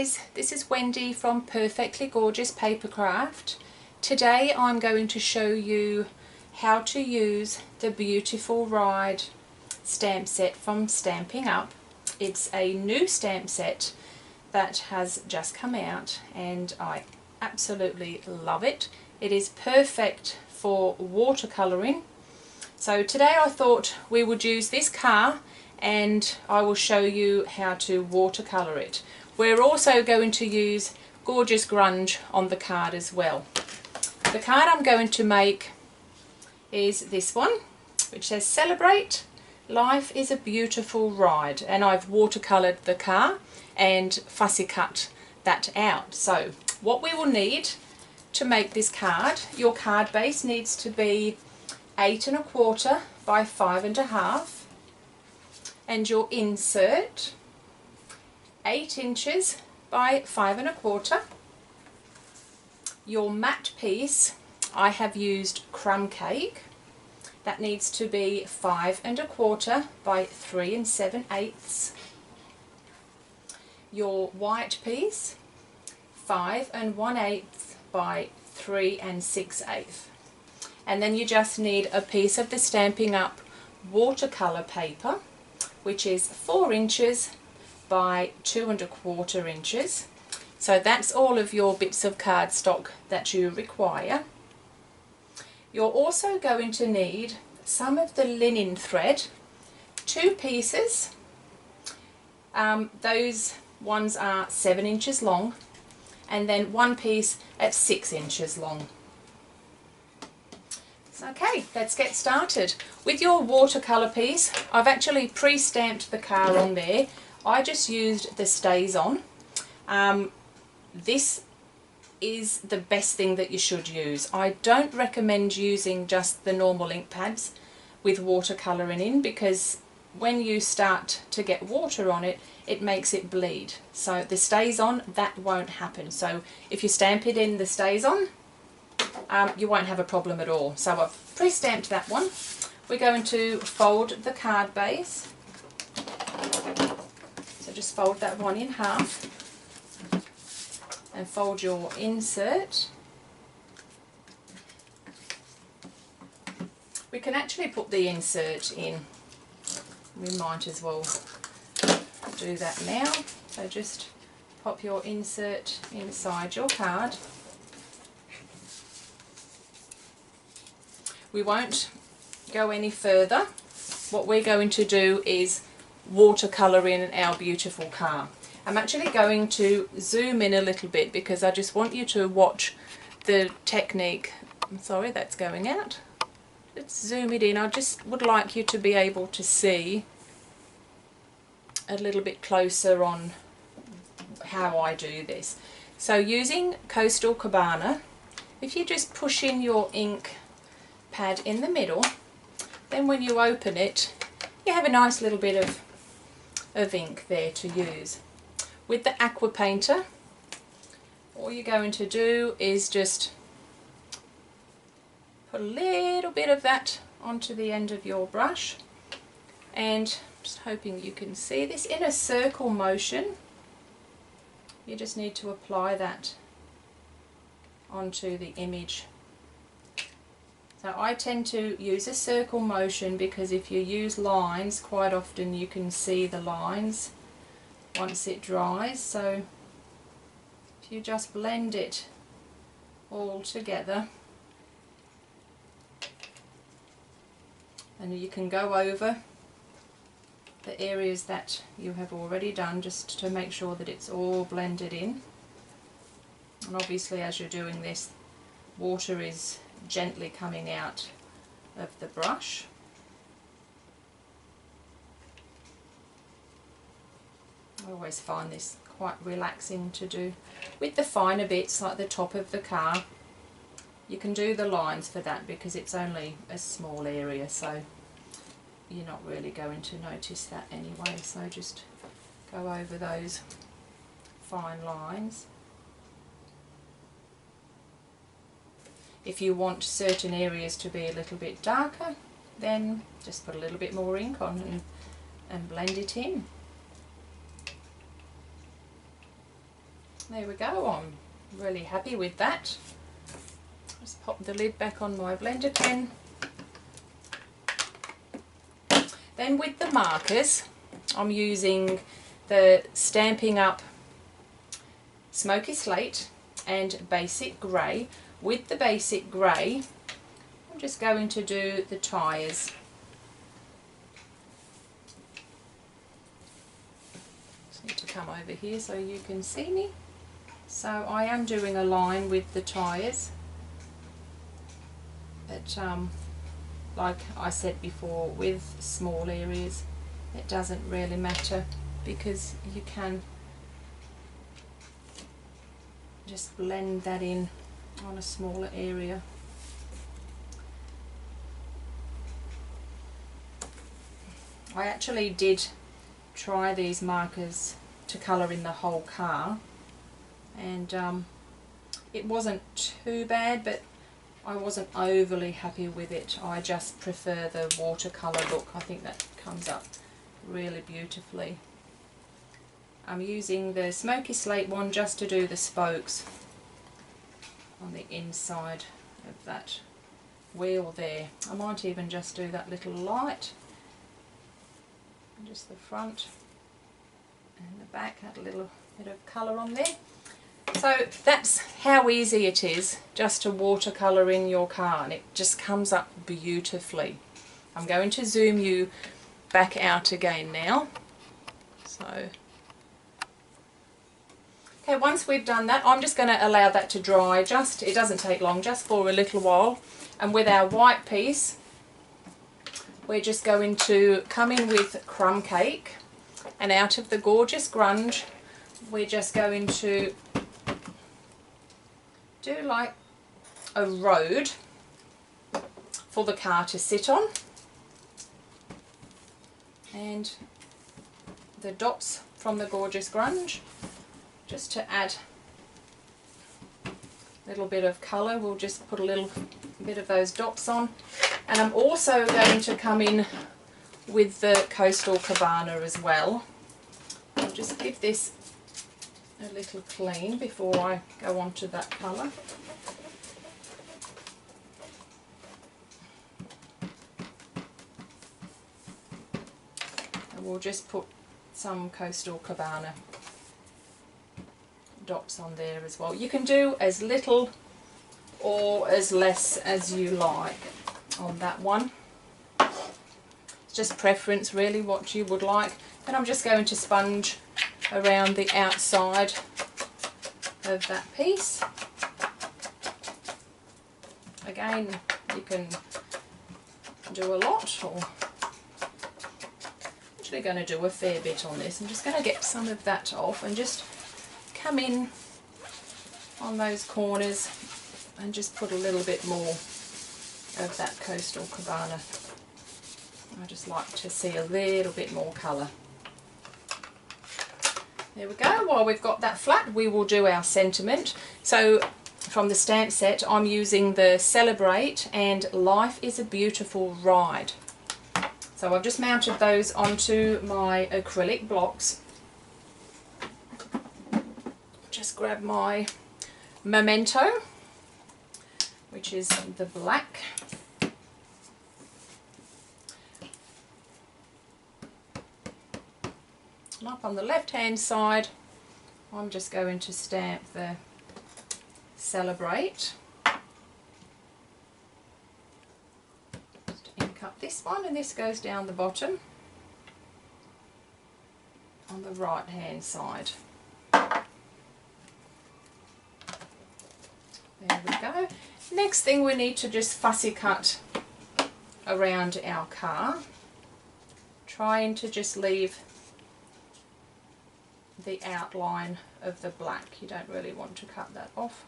guys, this is Wendy from Perfectly Gorgeous Papercraft. Today I'm going to show you how to use the Beautiful Ride stamp set from Stampin' Up. It's a new stamp set that has just come out and I absolutely love it. It is perfect for watercolouring. So today I thought we would use this car and I will show you how to watercolour it. We're also going to use Gorgeous Grunge on the card as well. The card I'm going to make is this one, which says Celebrate, Life is a Beautiful Ride, and I've watercoloured the car and fussy cut that out. So what we will need to make this card, your card base needs to be 8 1/4 by 5 1/2, and your insert 8 inches by 5 1/4. Your matte piece, I have used crumb cake. That needs to be 5 1/4 by 3 7/8. Your white piece, 5 1/8 by 3 6/8. And then you just need a piece of the Stampin' Up watercolour paper, which is 4 inches by 2 1/4 inches. So that's all of your bits of cardstock that you require. You're also going to need some of the linen thread, 2 pieces. Those ones are 7 inches long, and then 1 piece at 6 inches long. Okay, let's get started. With your watercolour piece, I've actually pre-stamped the car on there. I just used the StazOn. This is the best thing that you should use. I don't recommend using just the normal ink pads with watercolouring in, because when you start to get water on it, it makes it bleed. So the StazOn, that won't happen. So if you stamp it in the StazOn, you won't have a problem at all. So I've pre-stamped that one. We're going to fold the card base. So just fold that one in half and fold your insert. We can actually put the insert in. We might as well do that now. So just pop your insert inside your card. We won't go any further. What we're going to do is watercolour in our beautiful car. I'm actually going to zoom in a little bit because I just want you to watch the technique. I'm sorry, that's going out. Let's zoom it in. I just would like you to be able to see a little bit closer on how I do this. So using Coastal Cabana, if you just push in your ink pad in the middle, then when you open it, you have a nice little bit of ink there to use. With the aqua painter, all you're going to do is just put a little bit of that onto the end of your brush, and just hoping you can see this in a circle motion. You just need to apply that onto the image. So I tend to use a circle motion because if you use lines, quite often you can see the lines once it dries. So if you just blend it all together, and you can go over the areas that you have already done just to make sure that it's all blended in. And obviously as you're doing this, water is gently coming out of the brush. I always find this quite relaxing to do. With the finer bits like the top of the car, you can do the lines for that because it's only a small area, so you're not really going to notice that anyway. So just go over those fine lines. If you want certain areas to be a little bit darker, then just put a little bit more ink on and blend it in. There we go, I'm really happy with that. Just pop the lid back on my blender pen. Then with the markers, I'm using the Stampin' Up! Smoky Slate and Basic Grey. With the Basic Grey, I'm just going to do the tyres. Just need to come over here so you can see me. So I am doing a line with the tyres, but like I said before, with small areas it doesn't really matter because you can just blend that in on a smaller area. I actually did try these markers to colour in the whole car, and it wasn't too bad, but I wasn't overly happy with it. I just prefer the watercolour look. I think that comes up really beautifully. I'm using the Smoky Slate one just to do the spokes on the inside of that wheel there. I might even just do that little light, just the front and the back, add a little bit of colour on there. So that's how easy it is just to watercolour in your car, and it just comes up beautifully. I'm going to zoom you back out again now. So, okay, once we've done that, I'm just going to allow that to dry. Just, it doesn't take long, just for a little while. And with our white piece, we're just going to come in with crumb cake, and out of the gorgeous grunge, we're just going to do like a road for the car to sit on, and the dots from the gorgeous grunge, just to add a little bit of colour. We'll just put a little bit of those dots on, and I'm also going to come in with the Coastal Cabana as well. I'll just give this a little clean before I go on to that colour. And we'll just put some Coastal Cabana dots on there as well. You can do as little or as less as you like on that one. It's just preference really, what you would like. And I'm just going to sponge around the outside of that piece. Again, you can do a lot, or I'm actually going to do a fair bit on this. I'm just going to get some of that off and just come in on those corners and just put a little bit more of that Coastal Cabana. I just like to see a little bit more colour. There we go. While we've got that flat, we will do our sentiment. So from the stamp set, I'm using the Celebrate and Life is a Beautiful Ride. So I've just mounted those onto my acrylic blocks. Just grab my Memento, which is the black. And up on the left hand side, I'm just going to stamp the Celebrate. Just ink up this one, and this goes down the bottom on the right hand side. There we go. Next thing, we need to just fussy cut around our car, trying to just leave the outline of the black. You don't really want to cut that off.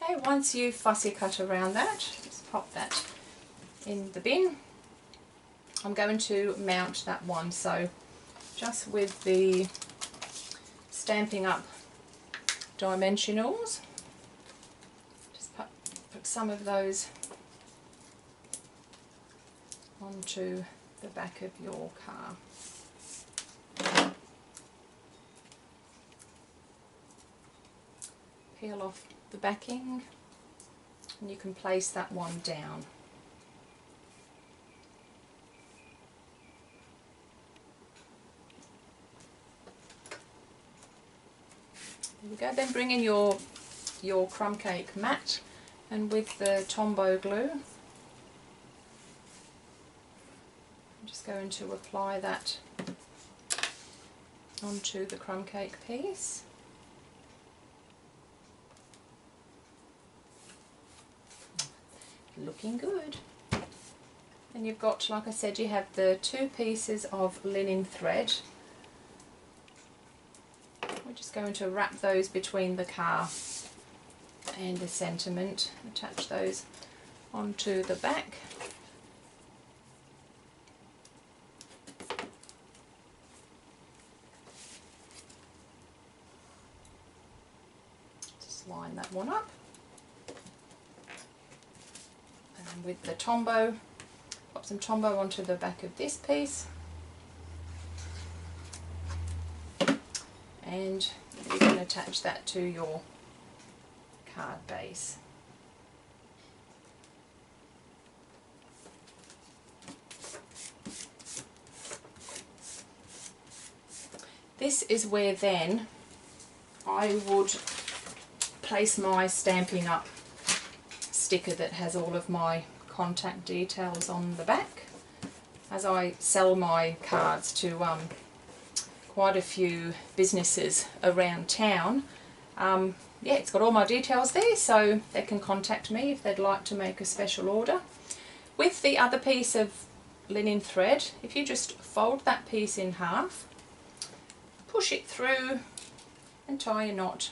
Okay, once you fussy cut around that, just pop that in the bin. I'm going to mount that one, so just with the Stampin' Up dimensionals, just put some of those onto the back of your car. Peel off the backing and you can place that one down. There we go. Then bring in your crumb cake mat, and with the Tombow glue I'm just going to apply that onto the crumb cake piece. Looking good. And you've got, like I said, you have the 2 pieces of linen thread. We're just going to wrap those between the car and the sentiment, attach those onto the back. Just line that one up. And with the Tombow, pop some Tombow onto the back of this piece. And you can attach that to your card base. This is where then I would place my Stampin' Up sticker that has all of my contact details on the back. As I sell my cards to quite a few businesses around town, yeah, it's got all my details there, so they can contact me if they'd like to make a special order. With the other piece of linen thread, if you just fold that piece in half, push it through and tie a knot.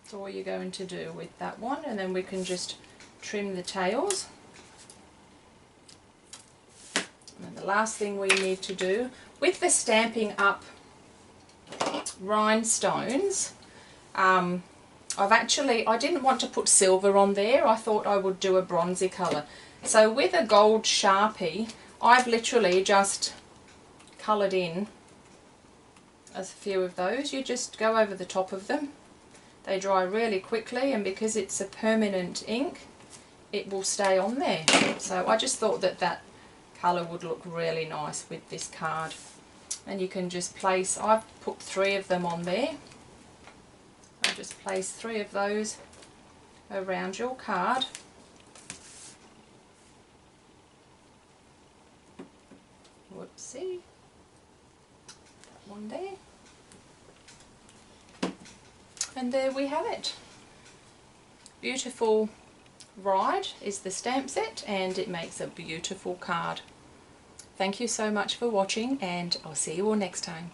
That's all you're going to do with that one, and then we can just trim the tails. And the last thing we need to do with the Stampin' Up rhinestones, I didn't want to put silver on there. I thought I would do a bronzy colour. So with a gold Sharpie, I've literally just coloured in a few of those. You just go over the top of them. They dry really quickly, and because it's a permanent ink, it will stay on there. So I just thought that that colour would look really nice with this card. And you can just place, I've put 3 of them on there. I'll just place 3 of those around your card. Whoopsie. That one there. And there we have it. Beautiful Ride is the stamp set, and it makes a beautiful card. Thank you so much for watching, and I'll see you all next time.